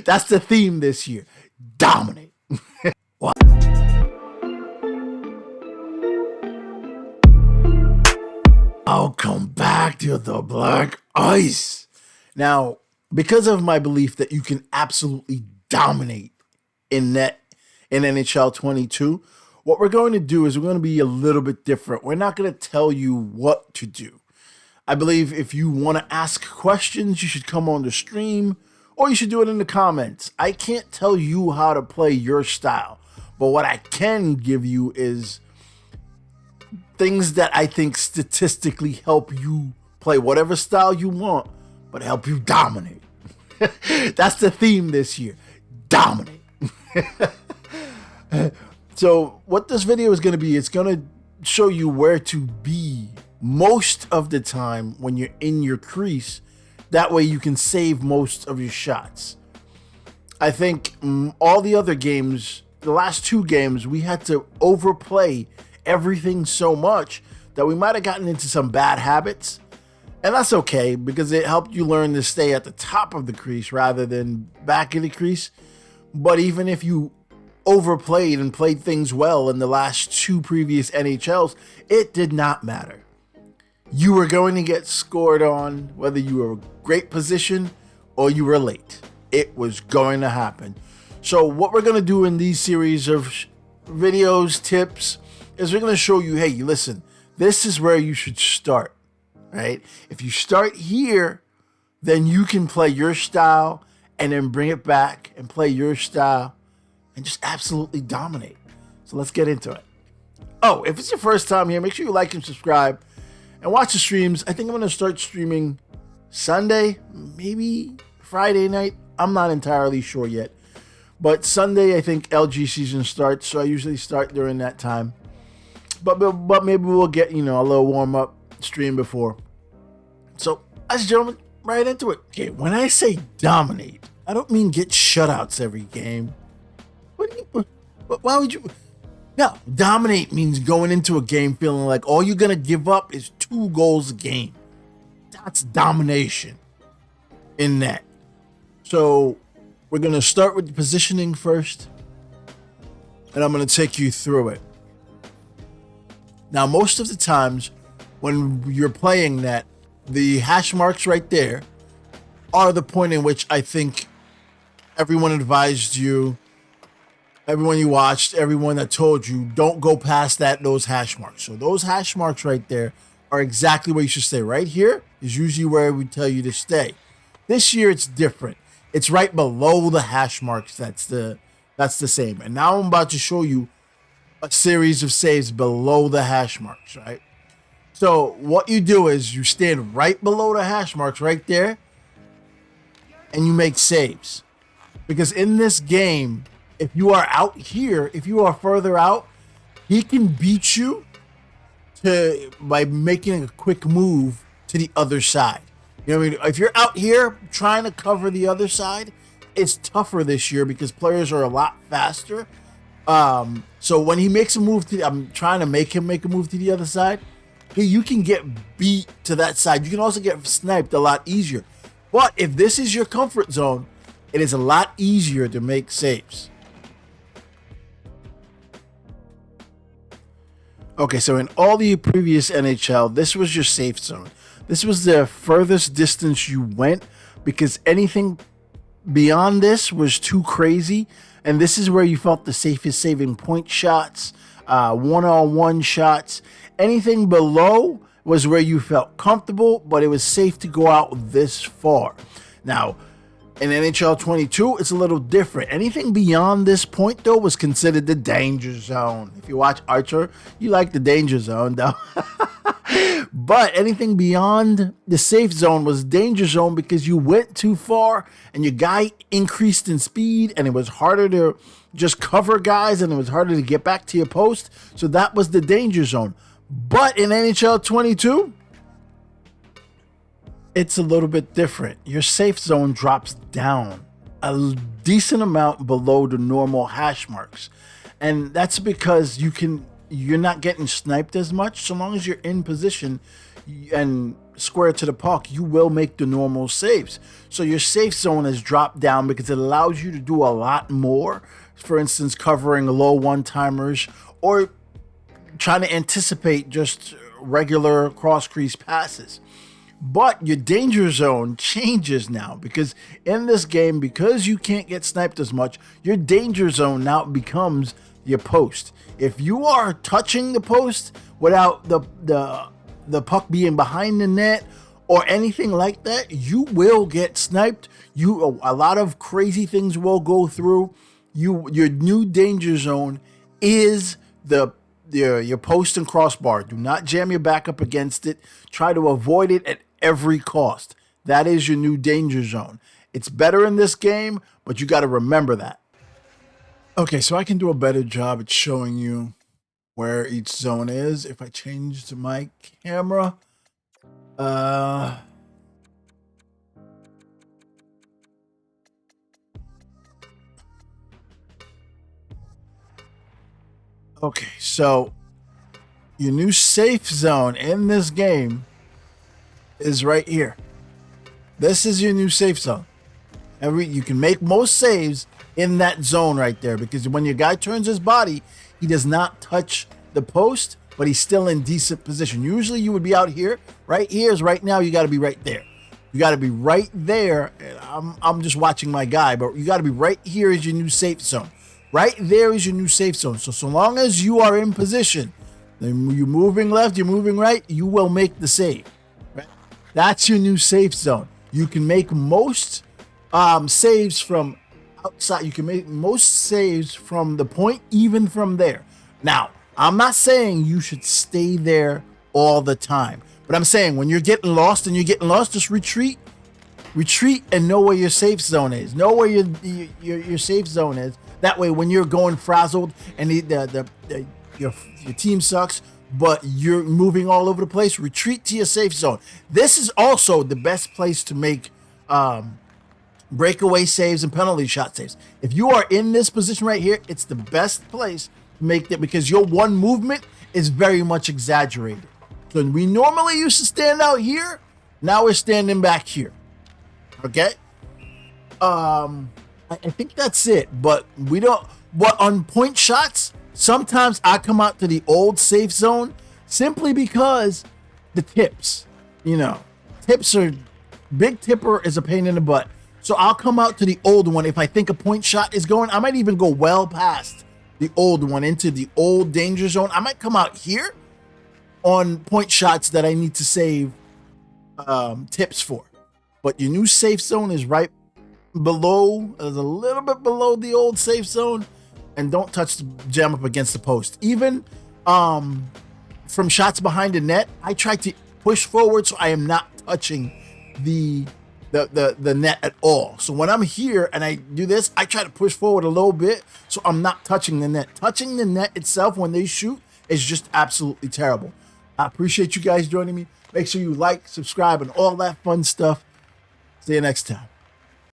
That's the theme this year. Dominate. Wow. Welcome back to the Black Ice. Now, because of my belief that you can absolutely dominate in NHL 22, what we're going to do is we're going to be a little bit different. We're not going to tell you what to do. I believe if you want to ask questions, you should come on the stream or you should do it in the comments. I can't tell you how to play your style, but what I can give you is things that I think statistically help you play whatever style you want, but help you dominate. That's the theme this year. Dominate. So what this video is going to be, it's going to show you where to be most of the time when you're in your crease. That way you can save most of your shots. I think all the other games, the last two games, we had to overplay everything so much that we might have gotten into some bad habits. And that's okay, because it helped you learn to stay at the top of the crease rather than back of the crease. But even if you overplayed and played things well in the last two previous NHLs, it did not matter. You were going to get scored on whether you were a great position or you were late. It was going to happen. So what we're going to do in these series of videos, tips, is we're going to show you, hey, listen, this is where you should start, right? If you start here, then you can play your style and then bring it back and play your style and just absolutely dominate. So let's get into it. Oh, if it's your first time here, make sure you like and subscribe and watch the streams. I think I'm going to start streaming Sunday, maybe Friday night. I'm not entirely sure yet. But Sunday, I think LG season starts, so I usually start during that time. But maybe we'll get, a little warm-up stream before. So, ladies and gentlemen, right into it. Okay, when I say dominate, I don't mean get shutouts every game. Why would you? No, dominate means going into a game feeling like all you're going to give up is 2 goals a game. That's domination in that. So we're going to start with the positioning first, and I'm going to take you through it. Now, most of the times when you're playing that, the hash marks right there are the point in which I think everyone advised you, everyone you watched, everyone that told you, don't go past those hash marks. So those hash marks right there are exactly where you should stay. Right here is usually where we tell you to stay. This year it's different. It's right below the hash marks. That's the same. And now I'm about to show you a series of saves below the hash marks, right? So what you do is you stand right below the hash marks right there and you make saves. Because in this game, if you are out here, if you are further out, he can beat you by making a quick move to the other side. You know what I mean? If you're out here trying to cover the other side, it's tougher this year because players are a lot faster. So when he makes a move I'm trying to make him make a move to the other side, you can get beat to that side. You can also get sniped a lot easier. But if this is your comfort zone, it is a lot easier to make saves. Okay, so in all the previous NHL, this was your safe zone. This was the furthest distance you went because anything beyond this was too crazy. And this is where you felt the safest saving point shots, one-on-one shots. Anything below was where you felt comfortable, but it was safe to go out this far. Now, in NHL 22, it's a little different. Anything beyond this point, though, was considered the danger zone. If you watch Archer, you like the danger zone, though. But anything beyond the safe zone was danger zone because you went too far and your guy increased in speed and it was harder to just cover guys and it was harder to get back to your post. So that was the danger zone. But in NHL 22, it's a little bit different. Your safe zone drops down a decent amount below the normal hash marks. And that's because you're not getting sniped as much so long as you're in position and square to the puck, you will make the normal saves. So your safe zone has dropped down because it allows you to do a lot more. For instance, covering low one-timers or trying to anticipate just regular cross-crease passes. But your danger zone changes now because in this game, because you can't get sniped as much, your danger zone now becomes your post. If you are touching the post without the puck being behind the net or anything like that, you will get sniped. A lot of crazy things will go through. Your new danger zone is your post and crossbar. Do not jam your back up against it. Try to avoid it at every cost. That is your new danger zone. It's better in this game, but you got to remember that. Okay, so I can do a better job at showing you where each zone is if I change to my camera. Okay, so your new safe zone in this game is right here. This is your new safe zone. You can make most saves in that zone right there because when your guy turns his body, he does not touch the post, but he's still in decent position. Usually you would be out here. Right here is right now. You got to be right there. You got to be right there. I'm just watching my guy, but you got to be right here is your new safe zone. Right there is your new safe zone. So long as you are in position, then you're moving left, you're moving right, you will make the save. Right? That's your new safe zone. You can make most saves from outside. You can make most saves from the point, even from there. Now, I'm not saying you should stay there all the time, but I'm saying when you're getting lost just retreat and know where your safe zone is. Know where your safe zone is. That way, when you're going frazzled and your team sucks, but you're moving all over the place, retreat to your safe zone. This is also the best place to make breakaway saves and penalty shot saves. If you are in this position right here, it's the best place to make that because your one movement is very much exaggerated. So we normally used to stand out here. Now we're standing back here. Okay? I think that's it, but we don't. What on point shots? Sometimes I come out to the old safe zone simply because the tips. Tips are big. Tipper is a pain in the butt, so I'll come out to the old one if I think a point shot is going. I might even go well past the old one into the old danger zone. I might come out here on point shots that I need to save tips for, but your new safe zone is right below, is a little bit below the old safe zone, and don't touch the jam up against the post. Even from shots behind the net, I try to push forward so I am not touching the net at all. So when I'm here and I do this, I try to push forward a little bit so I'm not touching the net. Touching the net itself when they shoot is just absolutely terrible. I appreciate you guys joining me. Make sure you like, subscribe, and all that fun stuff. See you next time.